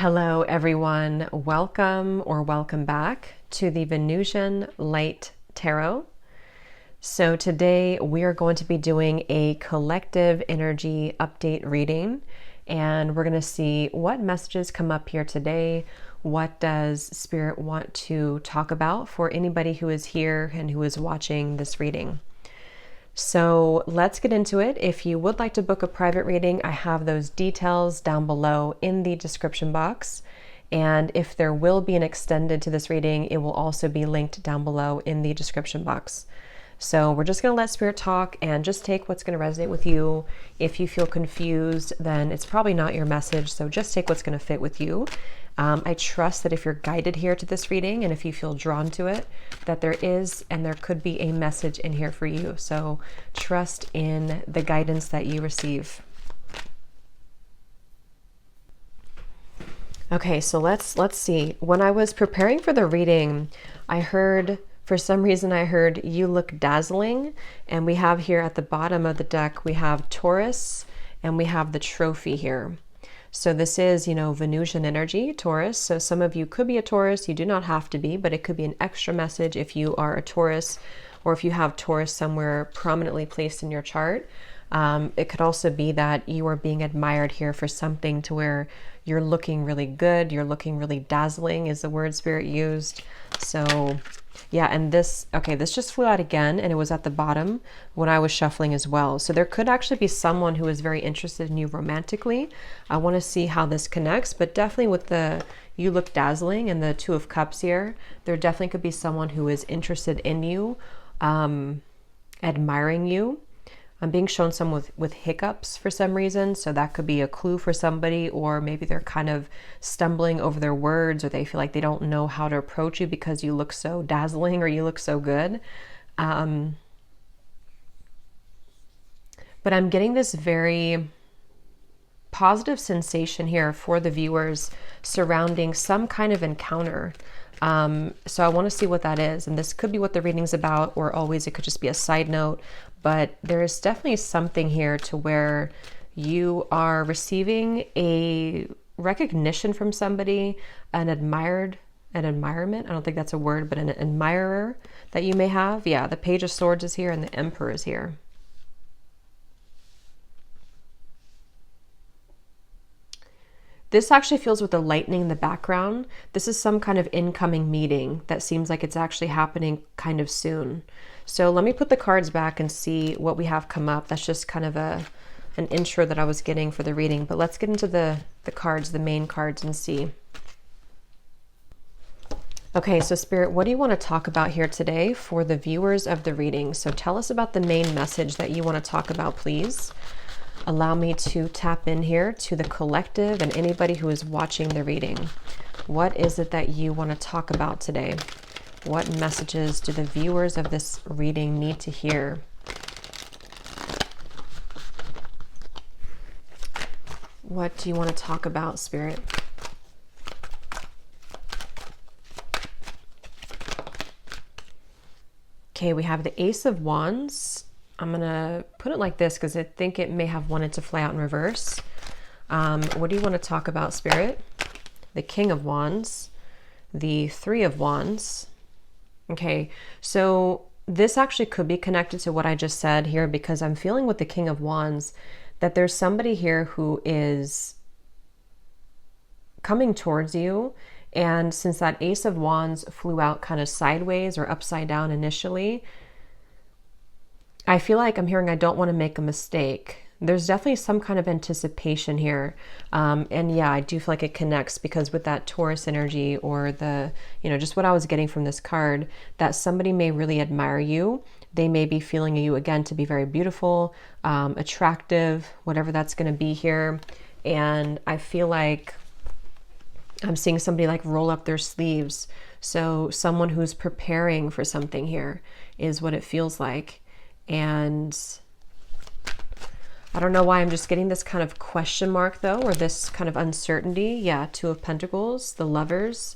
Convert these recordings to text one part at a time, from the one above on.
Hello, everyone. Welcome or welcome back to the Venusian Light Tarot. So today we are going to be doing a collective energy update reading, and we're going to see what messages come up here today. What does Spirit want to talk about for anybody who is here and who is watching this reading? So let's get into it. If you would like to book a private reading, I have those details down below in the description box. And if there will be an extended to this reading, it will also be linked down below in the description box. So we're just going to let Spirit talk and just take what's going to resonate with you. If you feel confused, then it's probably not your message. So just take what's going to fit with you. I trust that if you're guided here to this reading and if you feel drawn to it, that there is and there could be a message in here for you. So trust in the guidance that you receive. Okay, so let's see. When I was preparing for the reading, for some reason I heard "you look dazzling," and we have here at the bottom of the deck, we have Taurus and we have the trophy here. So this is, Venusian energy, Taurus. So some of you could be a Taurus. You do not have to be, but it could be an extra message if you are a Taurus or if you have Taurus somewhere prominently placed in your chart. It could also be that you are being admired here for something to where you're looking really good. You're looking really dazzling is the word Spirit used. So yeah, and this just flew out again, and it was at the bottom when I was shuffling as well. So there could actually be someone who is very interested in you romantically. I want to see how this connects, but definitely with the "you look dazzling" and the Two of Cups here, there definitely could be someone who is interested in you, admiring you. I'm being shown some with hiccups for some reason, so that could be a clue for somebody, or maybe they're kind of stumbling over their words, or they feel like they don't know how to approach you because you look so dazzling or you look so good. But I'm getting this very positive sensation here for the viewers surrounding some kind of encounter. So I want to see what that is, and this could be what the reading's about, or always it could just be a side note, but there is definitely something here to where you are receiving a recognition from somebody, an admirement, I don't think that's a word, but an admirer that you may have. Yeah, the Page of Swords is here and the Emperor is here. This actually feels with the lightning in the background. This is some kind of incoming meeting that seems like it's actually happening kind of soon. So let me put the cards back and see what we have come up. That's just kind of an intro that I was getting for the reading. But let's get into the cards, the main cards, and see. Okay, so Spirit, what do you want to talk about here today for the viewers of the reading? So tell us about the main message that you want to talk about, please. Allow me to tap in here to the collective and anybody who is watching the reading. What is it that you want to talk about today? What messages do the viewers of this reading need to hear? What do you want to talk about, Spirit? Okay, we have the Ace of Wands. I'm going to put it like this because I think it may have wanted to fly out in reverse. What do you want to talk about, Spirit? The King of Wands, the Three of Wands. Okay, so this actually could be connected to what I just said here, because I'm feeling with the King of Wands that there's somebody here who is coming towards you. And since that Ace of Wands flew out kind of sideways or upside down initially, I feel like I'm hearing I don't want to make a mistake. There's definitely some kind of anticipation here. And yeah, I do feel like it connects because with that Taurus energy, or the, just what I was getting from this card, that somebody may really admire you. They may be feeling you again to be very beautiful, attractive, whatever that's going to be here. And I feel like I'm seeing somebody like roll up their sleeves. So someone who's preparing for something here is what it feels like. And I don't know why I'm just getting this kind of question mark though, or this kind of uncertainty. Yeah, Two of Pentacles, the Lovers,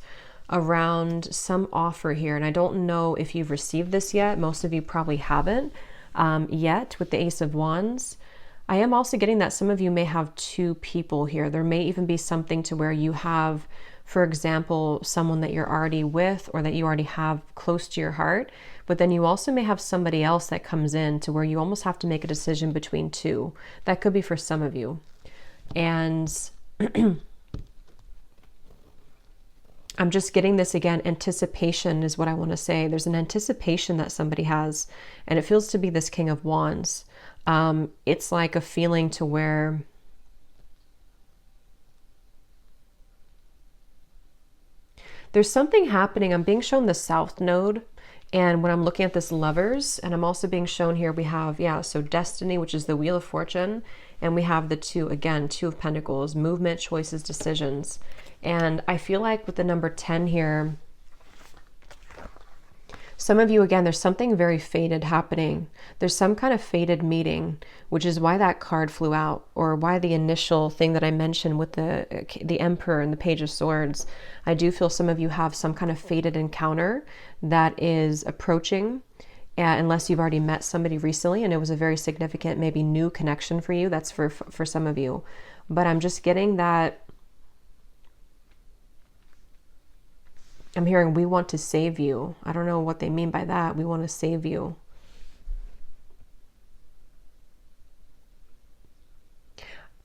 around some offer here. And I don't know if you've received this yet. Most of you probably haven't yet with the Ace of Wands. I am also getting that some of you may have two people here. There may even be something to where you have, for example, someone that you're already with or that you already have close to your heart, but then you also may have somebody else that comes in to where you almost have to make a decision between two. That could be for some of you. And I'm just getting this again, anticipation is what I want to say. There's an anticipation that somebody has, and it feels to be this King of Wands. It's like a feeling to where there's something happening. I'm being shown the South Node, and when I'm looking at this Lovers, and I'm also being shown here, we have, so Destiny, which is the Wheel of Fortune, and we have the Two of Pentacles, movement, choices, decisions. And I feel like with the number 10 here, some of you, again, there's something very fated happening. There's some kind of fated meeting, which is why that card flew out, or why the initial thing that I mentioned with the Emperor and the Page of Swords. I do feel some of you have some kind of fated encounter that is approaching, unless you've already met somebody recently and it was a very significant, maybe new connection for you. That's for some of you. But I'm just getting that I'm hearing we want to save you. I don't know what they mean by that. We want to save you.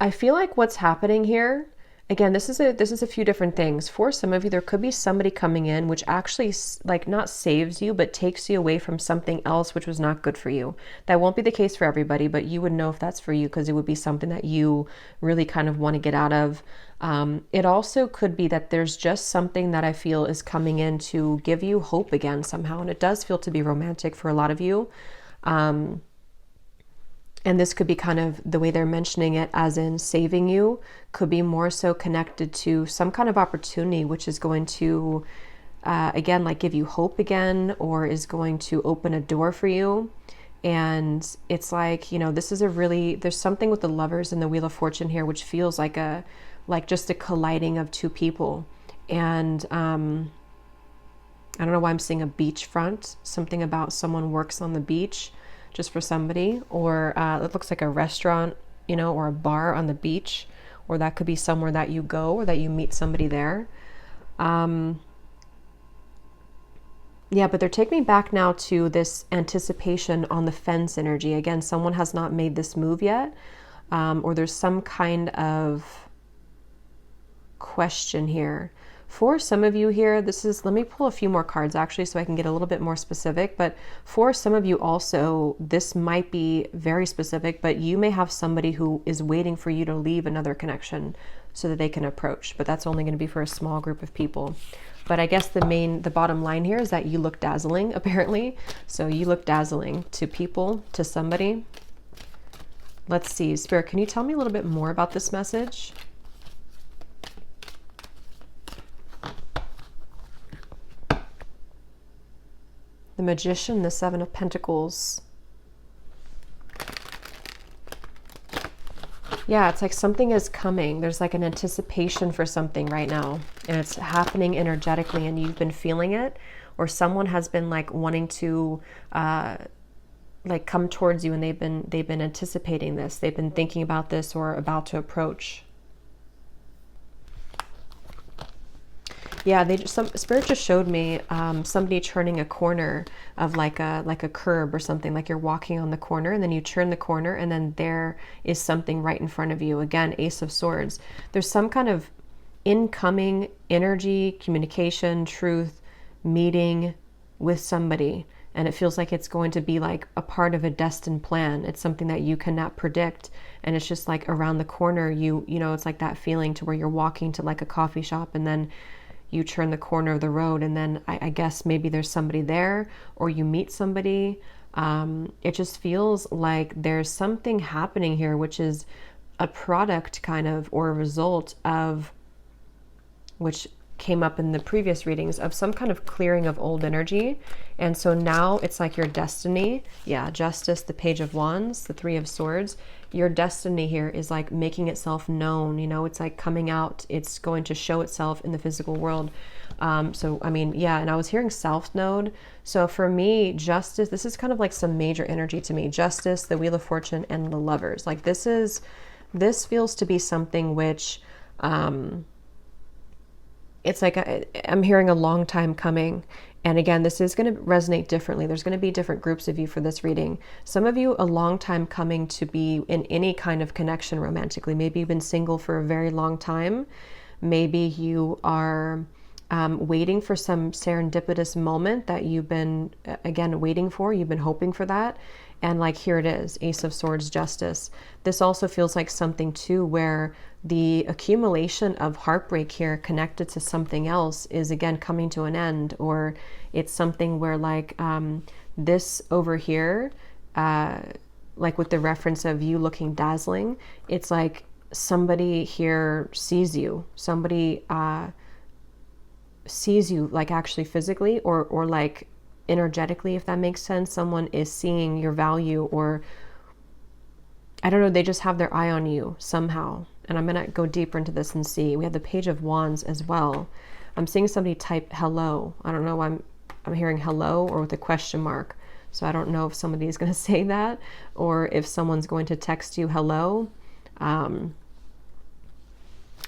I feel like what's happening here, again, this is a few different things. For some of you, there could be somebody coming in which actually like not saves you, but takes you away from something else which was not good for you. That won't be the case for everybody, but you would know if that's for you because it would be something that you really kind of want to get out of. It also could be that there's just something that I feel is coming in to give you hope again somehow. And it does feel to be romantic for a lot of you. And this could be kind of the way they're mentioning it, as in saving you, could be more so connected to some kind of opportunity, which is going to, again, like give you hope again, or is going to open a door for you. And it's like, this is there's something with the Lovers and the Wheel of Fortune here, which feels like just a colliding of two people. And I don't know why I'm seeing a beachfront, something about someone works on the beach just for somebody, or it looks like a restaurant, or a bar on the beach, or that could be somewhere that you go or that you meet somebody there. But they're taking me back now to this anticipation on the fence energy. Again, someone has not made this move yet, or there's some kind of question here. For some of you here, let me pull a few more cards actually so I can get a little bit more specific, but for some of you also, this might be very specific, but you may have somebody who is waiting for you to leave another connection so that they can approach, but that's only going to be for a small group of people. But I guess the bottom line here is that you look dazzling, apparently. So you look dazzling to people, to somebody. Let's see, Spirit, can you tell me a little bit more about this message? The Magician, the Seven of Pentacles. Yeah, it's like something is coming. There's like an anticipation for something right now, and it's happening energetically, and you've been feeling it, or someone has been like wanting to like come towards you, and they've been anticipating this. They've been thinking about this or about to approach. Yeah, some Spirit just showed me somebody turning a corner of like a curb or something, like you're walking on the corner and then you turn the corner and then there is something right in front of you. Again, Ace of Swords. There's some kind of incoming energy, communication, truth, meeting with somebody, and it feels like it's going to be like a part of a destined plan. It's something that you cannot predict, and it's just like around the corner. You know, it's like that feeling to where you're walking to like a coffee shop and then you turn the corner of the road, and then I guess maybe there's somebody there, or you meet somebody. It just feels like there's something happening here, which is a product kind of, or a result of, which came up in the previous readings, of some kind of clearing of old energy. And so now it's like your destiny. Yeah, Justice, the Page of Wands, the Three of Swords. Your destiny here is like making itself known, you know, it's like coming out, it's going to show itself in the physical world. So, I mean, yeah, and I was hearing South Node. So for me, Justice, this is kind of like some major energy to me. Justice, the Wheel of Fortune, and the Lovers. Like this feels to be something which, it's like I'm hearing a long time coming. And again, this is going to resonate differently. There's going to be different groups of you for this reading. Some of you, a long time coming to be in any kind of connection romantically. Maybe you've been single for a very long time. Maybe you are waiting for some serendipitous moment that you've been, again, waiting for. You've been hoping for that. And like, here it is, Ace of Swords, Justice. This also feels like something too where the accumulation of heartbreak here connected to something else is again coming to an end, or it's something where like this over here, like with the reference of you looking dazzling, it's like somebody here sees you, somebody sees you like actually physically or like energetically, if that makes sense. Someone is seeing your value, or I don't know, they just have their eye on you somehow. And I'm going to go deeper into this and see. We have the Page of Wands as well. I'm seeing somebody type hello. I don't know why I'm hearing hello or with a question mark. So I don't know if somebody is going to say that or if someone's going to text you hello. Or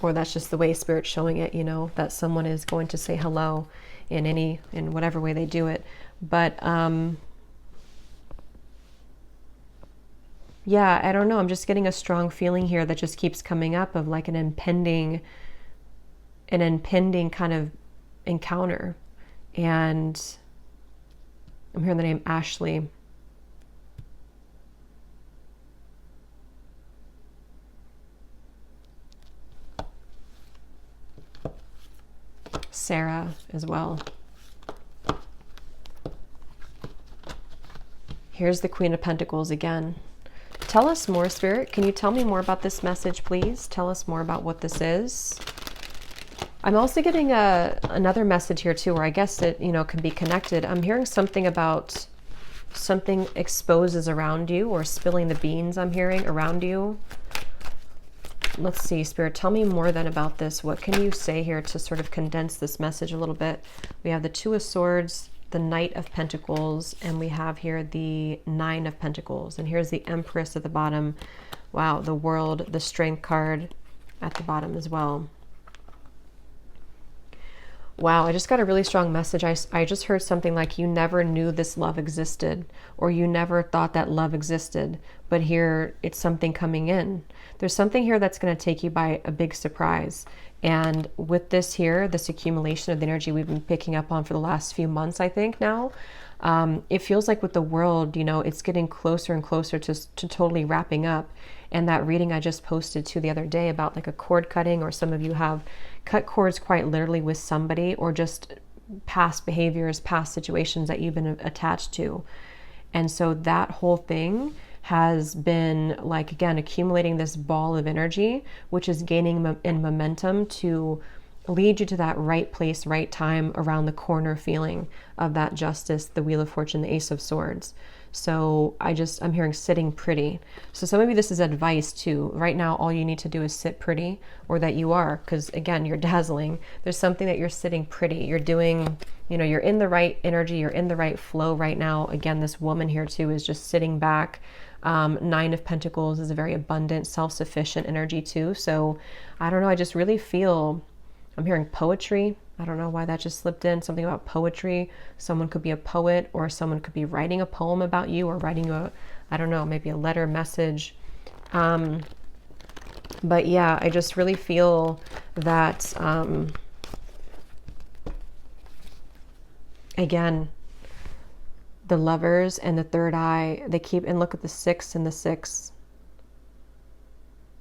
that's just the way Spirit's showing it, you know, that someone is going to say hello in whatever way they do it. But yeah, I don't know. I'm just getting a strong feeling here that just keeps coming up of like an impending kind of encounter. And I'm hearing the name Ashley. Sarah as well. Here's the Queen of Pentacles again. Tell us more, Spirit. Can you tell me more about this message, please? Tell us more about what this is. I'm also getting another message here too, where I guess it, you know, can be connected. I'm hearing something about something exposes around you, or spilling the beans I'm hearing around you. Let's see, Spirit, tell me more then about this. What can you say here to sort of condense this message a little bit? We have the Two of Swords, the Knight of Pentacles, and we have here the Nine of Pentacles. And here's the Empress at the bottom. Wow, the World, the Strength card at the bottom as well. Wow, I just got a really strong message. I just heard something like you never knew this love existed, or you never thought that love existed, but here it's something coming in. There's something here that's going to take you by a big surprise. And with this here, this accumulation of the energy we've been picking up on for the last few months, I think now, it feels like with the world, you know, it's getting closer and closer to totally wrapping up. And that reading I just posted to the other day about like a cord cutting, or some of you have cut cords quite literally with somebody, or just past behaviors, past situations that you've been attached to. And so that whole thing has been like, again, accumulating this ball of energy, which is gaining in momentum to lead you to that right place, right time, around the corner feeling of that Justice, the Wheel of Fortune, the Ace of Swords. So I'm hearing sitting pretty. So some of you, this is advice too. Right now, all you need to do is sit pretty, or that you are, because again, you're dazzling. There's something that you're sitting pretty. You're doing, you know, you're in the right energy. You're in the right flow right now. Again, this woman here too is just sitting back. Nine of Pentacles is a very abundant, self-sufficient energy too. So I don't know. I just really feel, I'm hearing poetry. I don't know why that just slipped in. Something about poetry. Someone could be a poet, or someone could be writing a poem about you, or writing I don't know, maybe a letter, message. But yeah, I just really feel that, again, the Lovers and the Third Eye, they keep, and look at the 6 and the 6.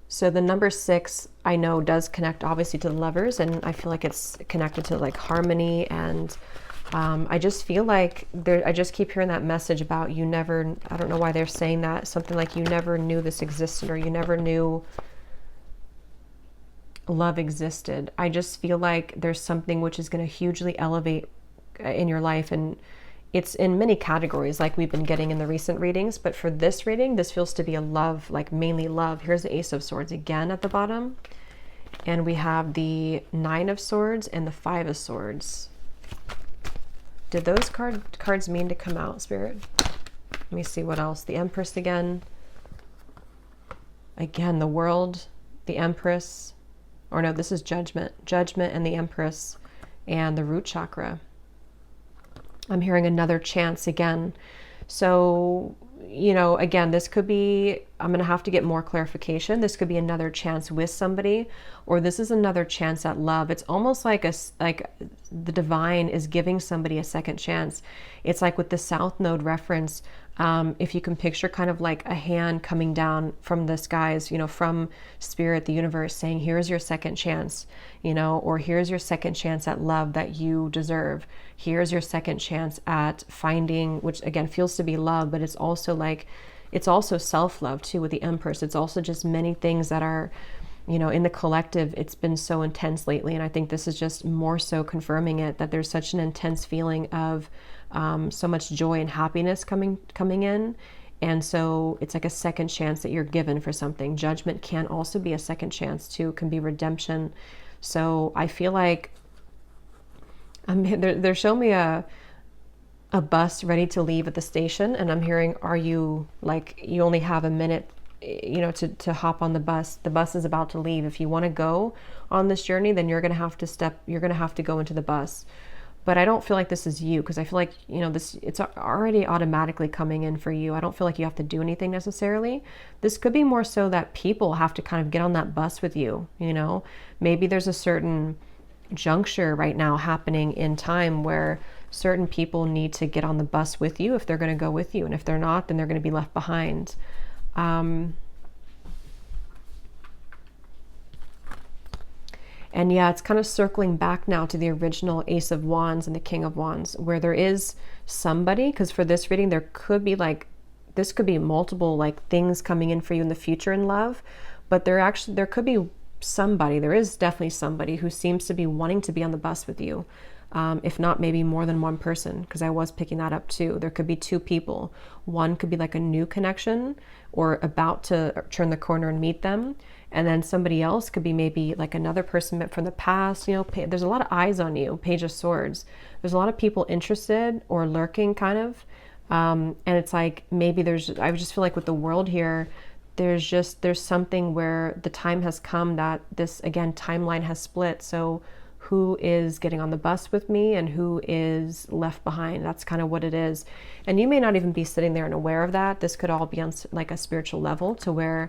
So the number 6, I know, does connect obviously to the Lovers, and I feel like it's connected to like harmony. And I just feel like I just keep hearing that message about you never, I don't know why they're saying that, something like you never knew this existed, or you never knew love existed. I just feel like there's something which is going to hugely elevate in your life, and it's in many categories like we've been getting in the recent readings, but for this reading, this feels to be a love, like mainly love. Here's the Ace of Swords again at the bottom. And we have the Nine of Swords and the Five of Swords. Did those cards mean to come out, Spirit? Let me see what else. The Empress again. Again, the World, the Empress. Or no, this is Judgment. Judgment and the Empress and the root chakra. I'm hearing another chance again. So, you know, again, this could be, I'm going to have to get more clarification. This could be another chance with somebody, or this is another chance at love. It's almost like the divine is giving somebody a second chance. It's like with the South Node reference, if you can picture kind of like a hand coming down from the skies, you know, from spirit, the universe, saying, here's your second chance, you know, or here's your second chance at love that you deserve. Here's your second chance at finding, which again feels to be love, but it's also like, it's also self-love too with the Empress. It's also just many things that are, you know, in the collective, it's been so intense lately. And I think this is just more so confirming it, that there's such an intense feeling of so much joy and happiness coming in. And so it's like a second chance that you're given for something. Judgment can also be a second chance too, can be redemption. So I feel like they're showing me a bus ready to leave at the station, and I'm hearing, are you, like, you only have a minute, you know, to hop on the bus. The bus is about to leave. If you want to go on this journey, then you're going to have to go into the bus. But I don't feel like this is you, because I feel like, you know, it's already automatically coming in for you. I don't feel like you have to do anything necessarily. This could be more so that people have to kind of get on that bus with you, you know. Maybe there's a certain juncture right now happening in time where certain people need to get on the bus with you if they're going to go with you. And if they're not, then they're going to be left behind. And yeah, it's kind of circling back now to the original Ace of Wands and the King of Wands, where there is somebody, because for this reading, there could be like, this could be multiple like things coming in for you in the future in love, but there could be somebody, there is definitely somebody who seems to be wanting to be on the bus with you. If not, maybe more than one person, because I was picking that up too. There could be two people. One could be like a new connection or about to turn the corner and meet them. And then somebody else could be maybe like another person from the past. You know, there's a lot of eyes on you, Page of Swords. There's a lot of people interested or lurking kind of. And it's like, maybe I just feel like with the world here, there's something where the time has come that this, again, timeline has split. So who is getting on the bus with me and who is left behind? That's kind of what it is. And you may not even be sitting there and aware of that. This could all be on like a spiritual level, to where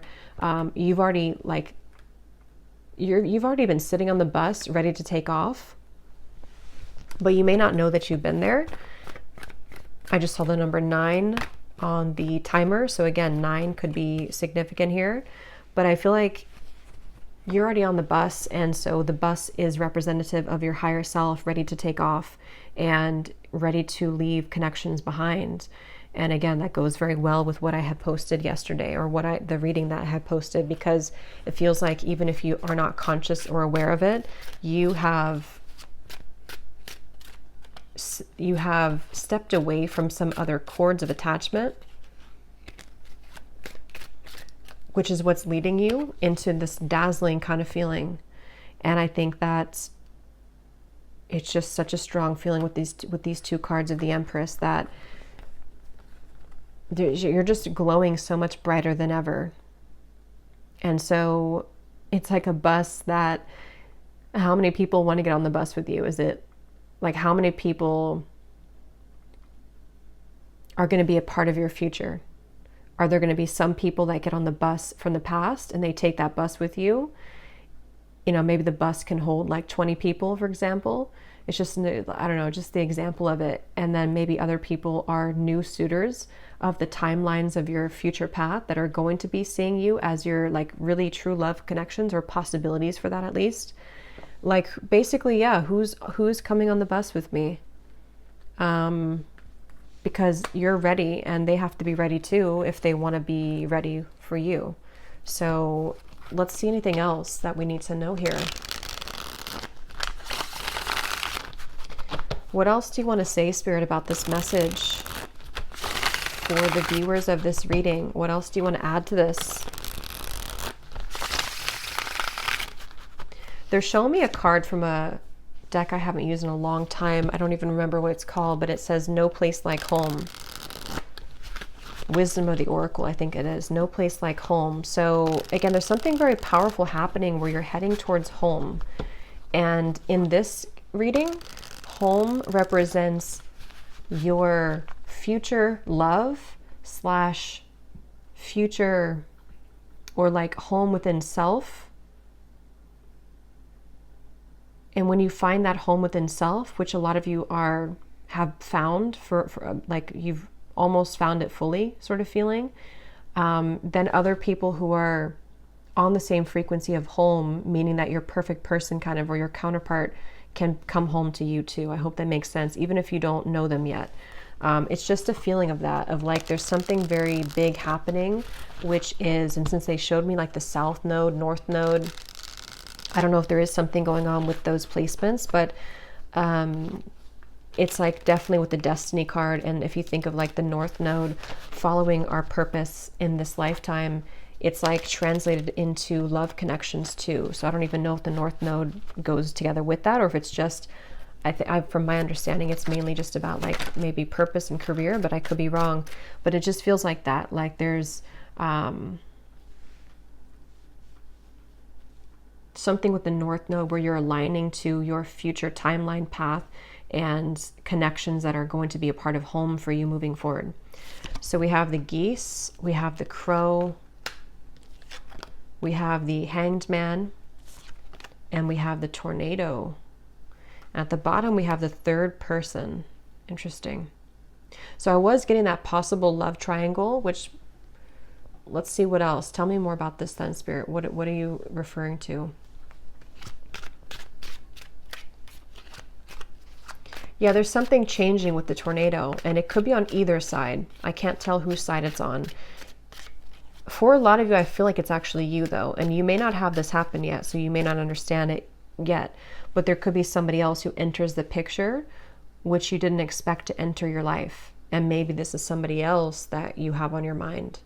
you've already been sitting on the bus ready to take off, but you may not know that you've been there. I just saw the number 9 on the timer. So again, 9 could be significant here, but I feel like you're already on the bus, and so the bus is representative of your higher self, ready to take off and ready to leave connections behind. And again, that goes very well with what I had posted yesterday, or the reading that I had posted, because it feels like even if you are not conscious or aware of it, you have stepped away from some other cords of attachment, which is what's leading you into this dazzling kind of feeling. And I think that it's just such a strong feeling with these two cards of the Empress, that you're just glowing so much brighter than ever. And so it's like a bus that, how many people want to get on the bus with you? Is it like, how many people are going to be a part of your future? Are there going to be some people that get on the bus from the past and they take that bus with you? You know, maybe the bus can hold like 20 people, for example. It's just, I don't know, just the example of it. And then maybe other people are new suitors of the timelines of your future path that are going to be seeing you as your like really true love connections, or possibilities for that at least. Like basically, yeah, who's coming on the bus with me? Because you're ready, and they have to be ready too if they want to be ready for you. So let's see anything else that we need to know here. What else do you want to say, Spirit, about this message for the viewers of this reading? What else do you want to add to this? They're showing me a card from a deck I haven't used in a long time. I don't even remember what it's called, but it says No Place Like Home. Wisdom of the Oracle, I think it is. No place like home. So again, there's something very powerful happening where you're heading towards home. And in this reading, home represents your future love slash future, or like home within self. And when you find that home within self, which a lot of you have found for like you've almost found it fully sort of feeling, then other people who are on the same frequency of home, meaning that your perfect person kind of, or your counterpart, can come home to you too. I hope that makes sense, even if you don't know them yet. It's just a feeling of that, of like there's something very big happening, which is, and since they showed me like the South Node, North Node, I don't know if there is something going on with those placements, but it's like definitely with the Destiny card. And if you think of like the North Node following our purpose in this lifetime, it's like translated into love connections too. So I don't even know if the North Node goes together with that, or if it's just, from my understanding, it's mainly just about like maybe purpose and career, but I could be wrong. But it just feels like that, like there's something with the North Node where you're aligning to your future timeline path and connections that are going to be a part of home for you moving forward. So we have the geese, we have the crow, we have the hanged man, and we have the tornado. At the bottom, we have the third person. Interesting. So I was getting that possible love triangle, which, let's see what else. Tell me more about this then, Spirit. What are you referring to? Yeah, there's something changing with the tornado, and it could be on either side. I can't tell whose side it's on. For a lot of you, I feel like it's actually you though, and you may not have this happen yet, so you may not understand it yet, but there could be somebody else who enters the picture which you didn't expect to enter your life, and maybe this is somebody else that you have on your mind.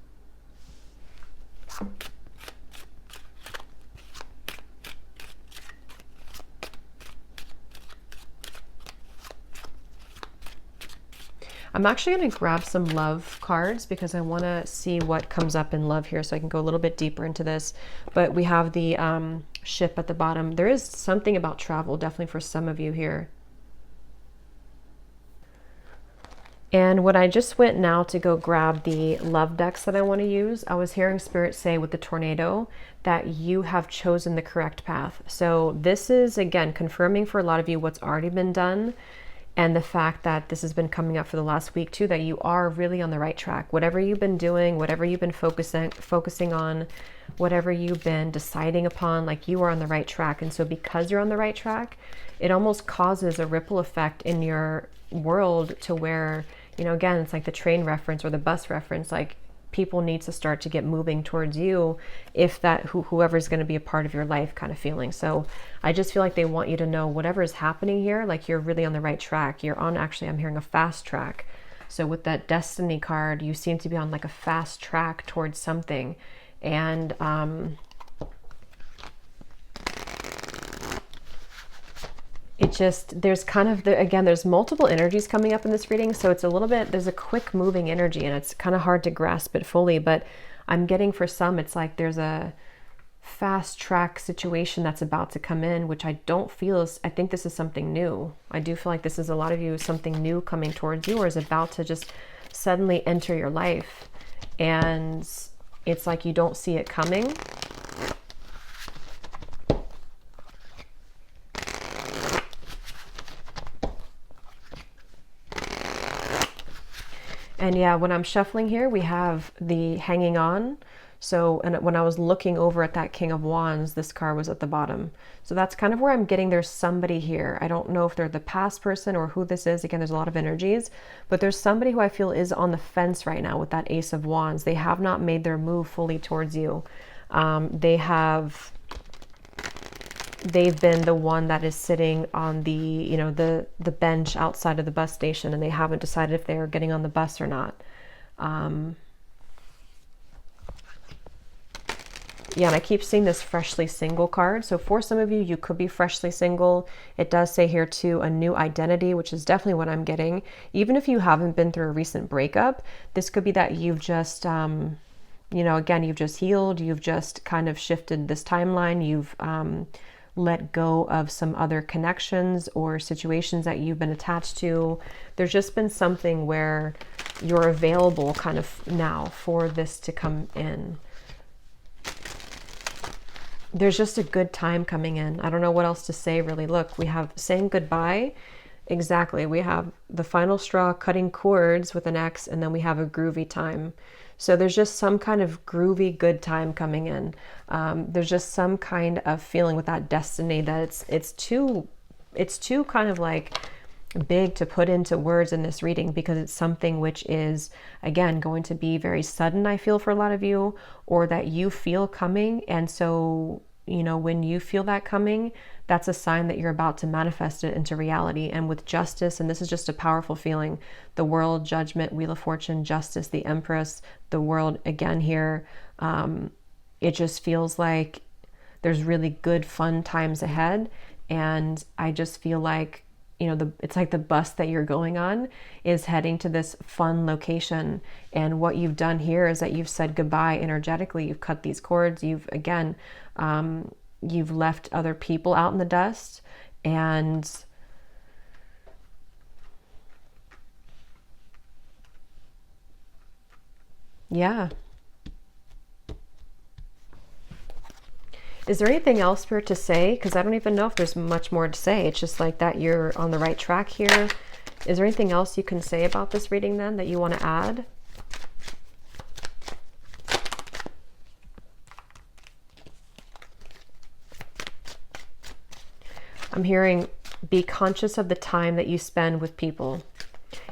I'm actually going to grab some love cards because I want to see what comes up in love here, so I can go a little bit deeper into this. But we have the ship at the bottom. There is something about travel, definitely for some of you here. And when I just went now to go grab the love decks that I want to use, I was hearing Spirit say with the tornado that you have chosen the correct path. So this is, again, confirming for a lot of you what's already been done, and the fact that this has been coming up for the last week too, that you are really on the right track. Whatever you've been doing, whatever you've been focusing on, whatever you've been deciding upon, like you are on the right track. And so because you're on the right track, it almost causes a ripple effect in your world to where, you know, again, it's like the train reference or the bus reference, like people need to start to get moving towards you, if that whoever's going to be a part of your life kind of feeling. So I just feel like they want you to know whatever is happening here, like you're really on the right track. You're on, actually, I'm hearing a fast track. So with that Destiny card, you seem to be on like a fast track towards something. And it just, there's kind of, again, there's multiple energies coming up in this reading. So it's a little bit, there's a quick moving energy, and it's kind of hard to grasp it fully. But I'm getting, for some, it's like there's a fast track situation that's about to come in, which I don't feel is, I think this is something new. I do feel like this is, a lot of you, something new coming towards you, or is about to just suddenly enter your life. And it's like you don't see it coming. And yeah, when I'm shuffling here, we have the hanging on. So, and when I was looking over at that King of Wands, this card was at the bottom. So that's kind of where I'm getting, there's somebody here. I don't know if they're the past person or who this is. Again, there's a lot of energies, but there's somebody who I feel is on the fence right now with that Ace of Wands. They have not made their move fully towards you. They've been the one that is sitting on the, you know, the bench outside of the bus station, and they haven't decided if they're getting on the bus or not. Yeah, and I keep seeing this freshly single card. So for some of you, you could be freshly single. It does say here too, a new identity, which is definitely what I'm getting. Even if you haven't been through a recent breakup, this could be that you've just, again, you've just healed. You've just kind of shifted this timeline. You've let go of some other connections or situations that you've been attached to. There's just been something where you're available kind of now for this to come in. There's just a good time coming in. I don't know what else to say, really. Look, we have saying goodbye. Exactly. We have the final straw, cutting cords with an X, and then we have a groovy time. So there's just some kind of groovy good time coming in. There's just some kind of feeling with that destiny that it's too kind of like big to put into words in this reading, because it's something which is, again, going to be very sudden, I feel, for a lot of you, or that you feel coming. And so, when you feel that coming, that's a sign that you're about to manifest it into reality. And with justice, and this is just a powerful feeling, the world, judgment, wheel of fortune, justice, the empress, the world again here, it just feels like there's really good, fun times ahead. And I just feel like, it's like the bus that you're going on is heading to this fun location. And what you've done here is that you've said goodbye energetically. You've cut these cords. You've left other people out in the dust. And yeah. Is there anything else for to say? Because I don't even know if there's much more to say. It's just like that you're on the right track here. Is there anything else you can say about this reading then that you want to add? I'm hearing be conscious of the time that you spend with people.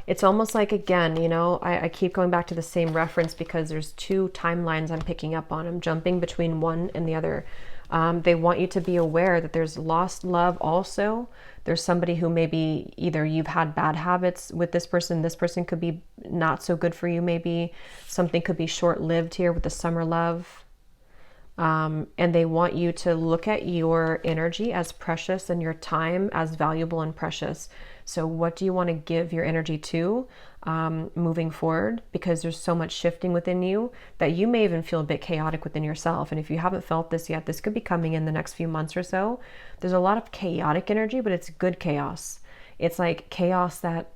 It's almost like, again, I keep going back to the same reference because there's two timelines I'm picking up on. I'm jumping between one and the other. They want you to be aware that there's lost love also. There's somebody who maybe either you've had bad habits with this person could be not so good for you maybe. Something could be short-lived here with the summer love. And they want you to look at your energy as precious and your time as valuable and precious. So what do you want to give your energy to moving forward? Because there's so much shifting within you that you may even feel a bit chaotic within yourself. And if you haven't felt this yet, this could be coming in the next few months or so. There's a lot of chaotic energy, but it's good chaos. It's like chaos that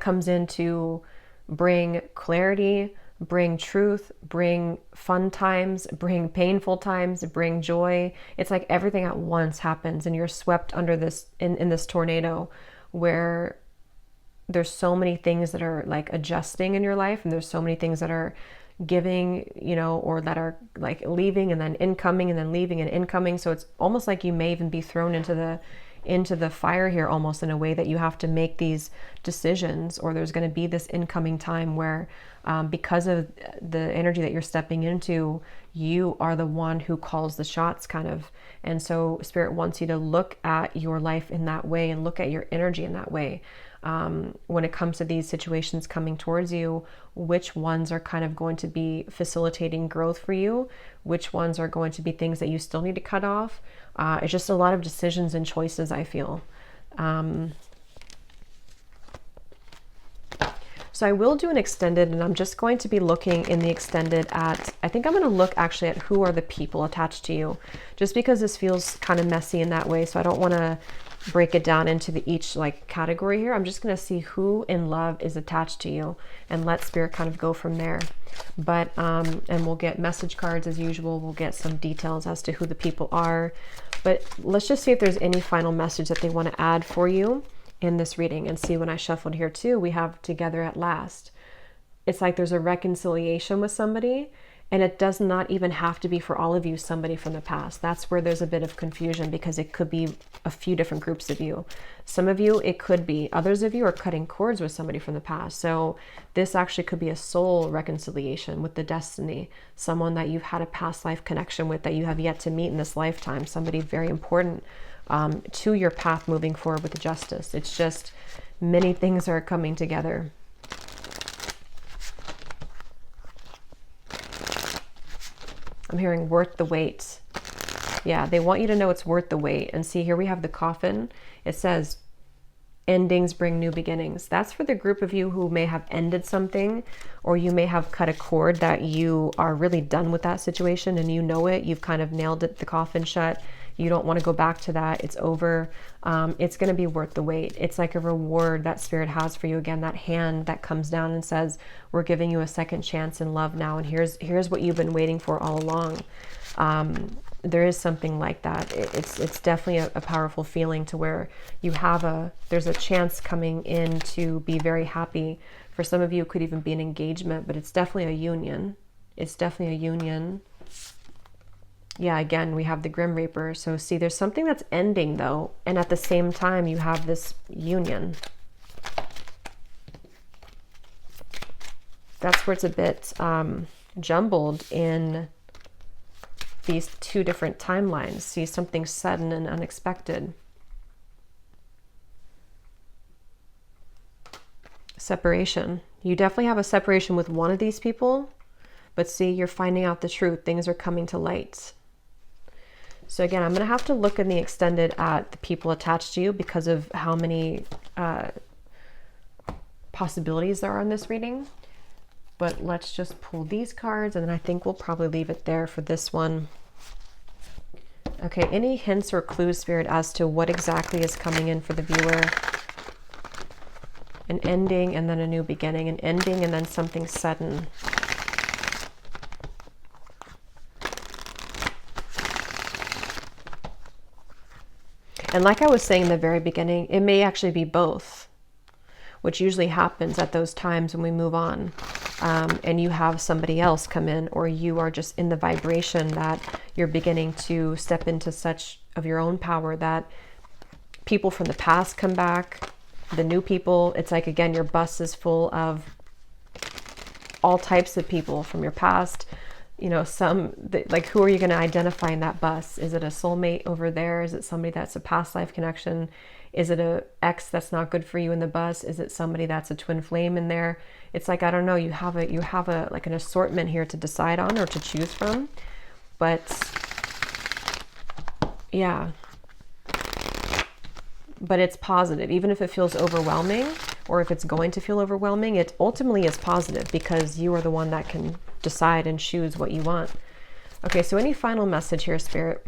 comes in to bring clarity, bring truth, bring fun times, bring painful times, bring joy. It's like everything at once happens and you're swept under this in this tornado where there's so many things that are like adjusting in your life, and there's so many things that are giving, or that are like leaving and then incoming and then leaving and incoming. So it's almost like you may even be thrown into the fire here, almost in a way that you have to make these decisions, or there's going to be this incoming time where because of the energy that you're stepping into, you are the one who calls the shots kind of. And so Spirit wants you to look at your life in that way and look at your energy in that way. When it comes to these situations coming towards you, which ones are kind of going to be facilitating growth for you? Which ones are going to be things that you still need to cut off? It's just a lot of decisions and choices, I feel. So I will do an extended, and I'm just going to be looking in the extended at, I think I'm going to look actually at who are the people attached to you, just because this feels kind of messy in that way. So I don't want to break it down into each like category here. I'm just going to see who in love is attached to you and let Spirit kind of go from there. But, and we'll get message cards as usual. We'll get some details as to who the people are, but let's just see if there's any final message that they want to add for you in this reading. And see, when I shuffled here too, we have together at last. It's like there's a reconciliation with somebody, and it does not even have to be for all of you somebody from the past. That's where there's a bit of confusion, because it could be a few different groups of you. Some of you, it could be. Others of you are cutting cords with somebody from the past. So this actually could be a soul reconciliation with the destiny, someone that you've had a past life connection with that you have yet to meet in this lifetime, somebody very important to your path moving forward with justice. It's just many things are coming together. I'm hearing worth the wait. Yeah, they want you to know it's worth the wait. And see, here we have the coffin. It says, endings bring new beginnings. That's for the group of you who may have ended something, or you may have cut a cord that you are really done with that situation and you know it. You've kind of nailed it, the coffin shut. You don't want to go back to that. It's over. It's going to be worth the wait. It's like a reward that Spirit has for you. Again, that hand that comes down and says, we're giving you a second chance in love now. And here's what you've been waiting for all along. There is something like that. It's definitely a powerful feeling to where you have there's a chance coming in to be very happy. For some of you, it could even be an engagement, but it's definitely a union. It's definitely a union. Yeah, again, we have the Grim Reaper. So see, there's something that's ending though. And at the same time, you have this union. That's where it's a bit jumbled in these two different timelines. See, something sudden and unexpected. Separation. You definitely have a separation with one of these people, but see, you're finding out the truth. Things are coming to light. So again, I'm going to have to look in the extended at the people attached to you because of how many possibilities there are in this reading. But let's just pull these cards, and then I think we'll probably leave it there for this one. Okay, any hints or clues, Spirit, as to what exactly is coming in for the viewer? An ending and then a new beginning. An ending and then something sudden. And like I was saying in the very beginning, it may actually be both, which usually happens at those times when we move on. And you have somebody else come in, or you are just in the vibration that you're beginning to step into such of your own power that people from the past come back, the new people. It's like, again, your bus is full of all types of people from your past. You know, like, who are you going to identify in that bus? Is it a soulmate over there? Is it somebody that's a past life connection? Is it a ex that's not good for you in the bus? Is it somebody that's a twin flame in there? It's like, I don't know, you have a like an assortment here to decide on or to choose from. But yeah, but it's positive. Even if it feels overwhelming, or if it's going to feel overwhelming, it ultimately is positive because you are the one that can decide and choose what you want. Okay, so any final message here, Spirit?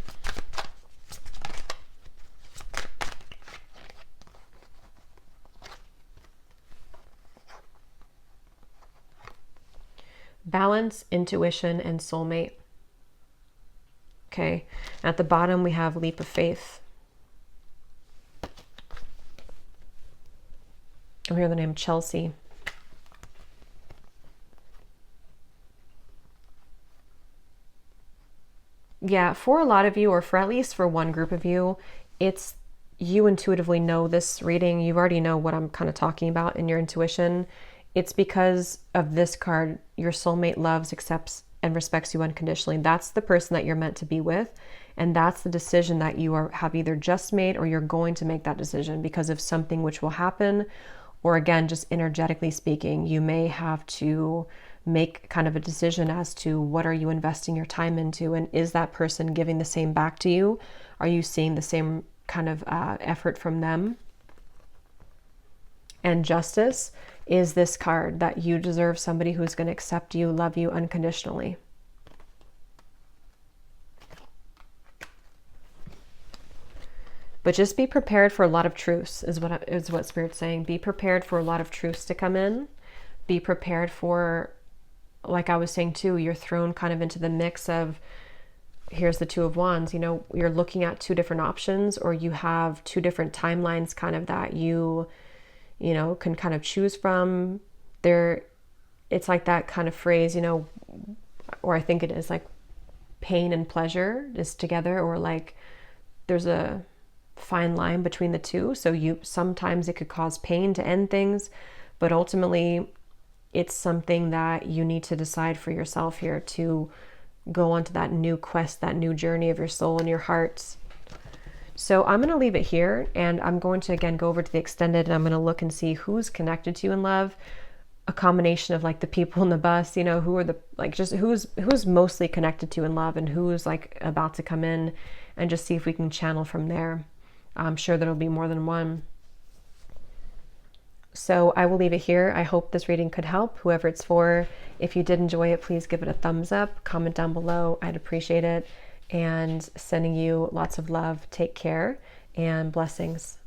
Balance, intuition, and soulmate. Okay, at the bottom we have leap of faith. I hear the name Chelsea. Yeah, for a lot of you, or for at least for one group of you, it's you intuitively know this reading. You already know what I'm kind of talking about in your intuition. It's because of this card. Your soulmate loves, accepts, and respects you unconditionally. That's the person that you're meant to be with. And that's the decision that you have either just made, or you're going to make that decision because of something which will happen. Or again, just energetically speaking, you may have to make kind of a decision as to what are you investing your time into, and is that person giving the same back to you? Are you seeing the same kind of effort from them? And justice is this card, that you deserve somebody who's going to accept you, love you unconditionally. But just be prepared for a lot of truths is what Spirit's saying. Be prepared for a lot of truths to come in. Be prepared for, like I was saying too, you're thrown kind of into the mix of, here's the Two of Wands. You know, you're looking at two different options, or you have two different timelines kind of that you know, can kind of choose from. There, it's like that kind of phrase, you know, or I think it is like pain and pleasure is together, or like there's a fine line between the two. So sometimes it could cause pain to end things, but ultimately it's something that you need to decide for yourself here to go on to that new quest, that new journey of your soul and your heart. So I'm going to leave it here, and I'm going to again go over to the extended, and I'm going to look and see who's connected to you in love. a combination of like the people in the bus, you know, who are the, like, just who's mostly connected to in love and who's like about to come in, and just see if we can channel from there. I'm sure there'll be more than one. So I will leave it here. I hope this reading could help whoever it's for. If you did enjoy it, please give it a thumbs up, comment down below. I'd appreciate it. And sending you lots of love. Take care and blessings.